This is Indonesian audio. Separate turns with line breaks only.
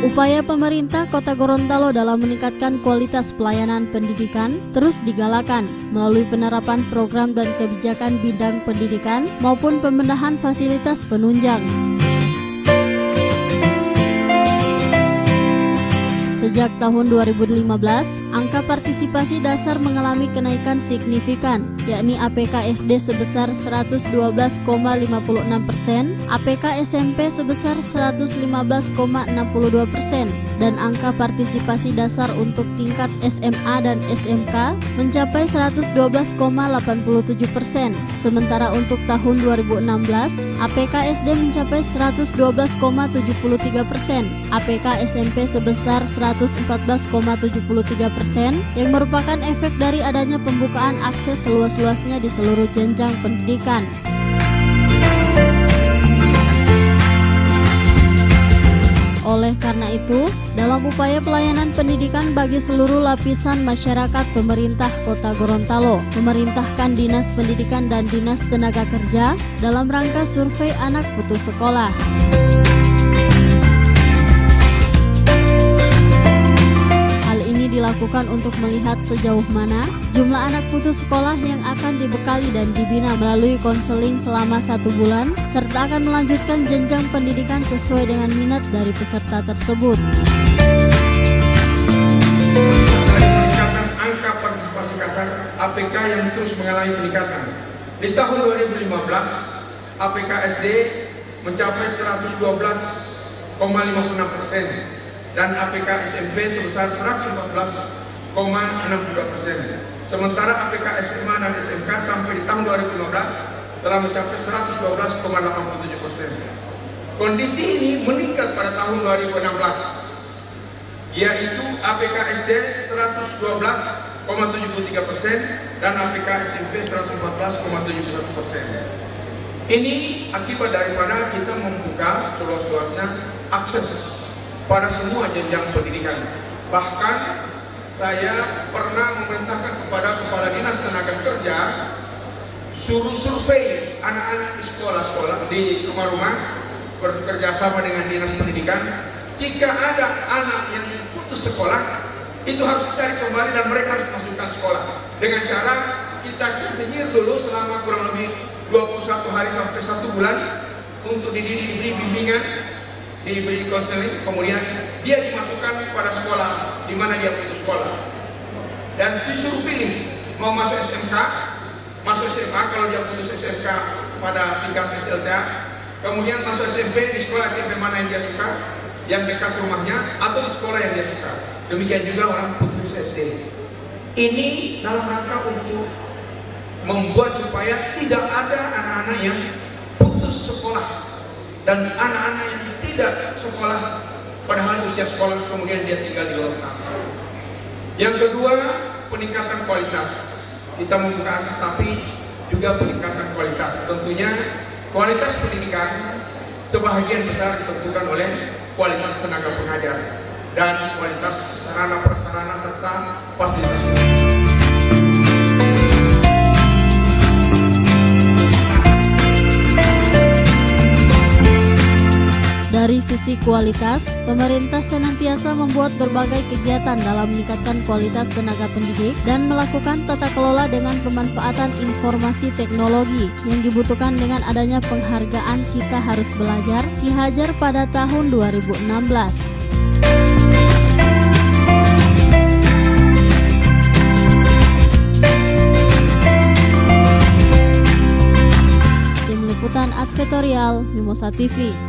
Upaya pemerintah Kota Gorontalo dalam meningkatkan kualitas pelayanan pendidikan terus digalakan melalui penerapan program dan kebijakan bidang pendidikan maupun pembenahan fasilitas penunjang. Sejak tahun 2015, angka partisipasi dasar mengalami kenaikan signifikan, yakni APK SD sebesar 112,56%, APK SMP sebesar 115,62%, dan angka partisipasi dasar untuk tingkat SMA dan SMK mencapai 112,87%. Sementara untuk tahun 2016, APK SD mencapai 112,73%, APK SMP sebesar 114,73%, yang merupakan efek dari adanya pembukaan akses seluas-luasnya di seluruh jenjang pendidikan. Oleh karena itu, dalam upaya pelayanan pendidikan bagi seluruh lapisan masyarakat, pemerintah Kota Gorontalo memerintahkan Dinas Pendidikan dan Dinas Tenaga Kerja dalam rangka survei anak putus sekolah. Dilakukan untuk melihat sejauh mana jumlah anak putus sekolah yang akan dibekali dan dibina melalui konseling selama 1 bulan, serta akan melanjutkan jenjang pendidikan sesuai dengan minat dari peserta tersebut.
Meningkatkan angka partisipasi kasar APK yang terus mengalami peningkatan. Di tahun 2015, APK SD mencapai 112,56%. dan APK SMP sebesar 114,62%. Sementara APK SMA dan SMK sampai di tahun 2015 telah mencapai 112,87%. Kondisi ini meningkat pada tahun 2016, yaitu APK SD 112,73% dan APK SMP 114,71%. Ini akibat daripada kita membuka seluas-luasnya akses pada semua jenjang pendidikan. Bahkan saya pernah memerintahkan kepada Kepala Dinas Tenaga Kerja suruh survei anak-anak di sekolah-sekolah, di rumah-rumah, bekerja sama dengan Dinas Pendidikan. Jika ada anak yang putus sekolah, itu harus dicari kembali dan mereka harus masukkan sekolah. Dengan cara kita senyir dulu selama kurang lebih 21 hari sampai 1 bulan untuk diberi bimbingan, diberi konseling, kemudian dia dimasukkan pada sekolah di mana dia putus sekolah dan disuruh pilih mau masuk SMK, masuk SMA kalau dia putus SMK pada tingkat SLTA, kemudian masuk SMP di sekolah SMP mana yang dia suka, yang dekat rumahnya, atau di sekolah yang dia suka. Demikian juga orang putus SD. Ini dalam rangka untuk membuat supaya tidak ada anak-anak yang putus sekolah dan anak-anak yang tidak sekolah padahal usia sekolah kemudian dia tinggal di Gorontalo. Yang kedua, peningkatan kualitas. Kita membuka akses tapi juga peningkatan kualitas. Tentunya kualitas pendidikan sebahagian besar ditentukan oleh kualitas tenaga pengajar dan kualitas sarana prasarana serta fasilitas.
Dari sisi kualitas, pemerintah senantiasa membuat berbagai kegiatan dalam meningkatkan kualitas tenaga pendidik dan melakukan tata kelola dengan pemanfaatan informasi teknologi yang dibutuhkan dengan adanya penghargaan Kita Harus Belajar Ki Hajar pada tahun 2016. Tim Liputan Advertorial Mimosa TV.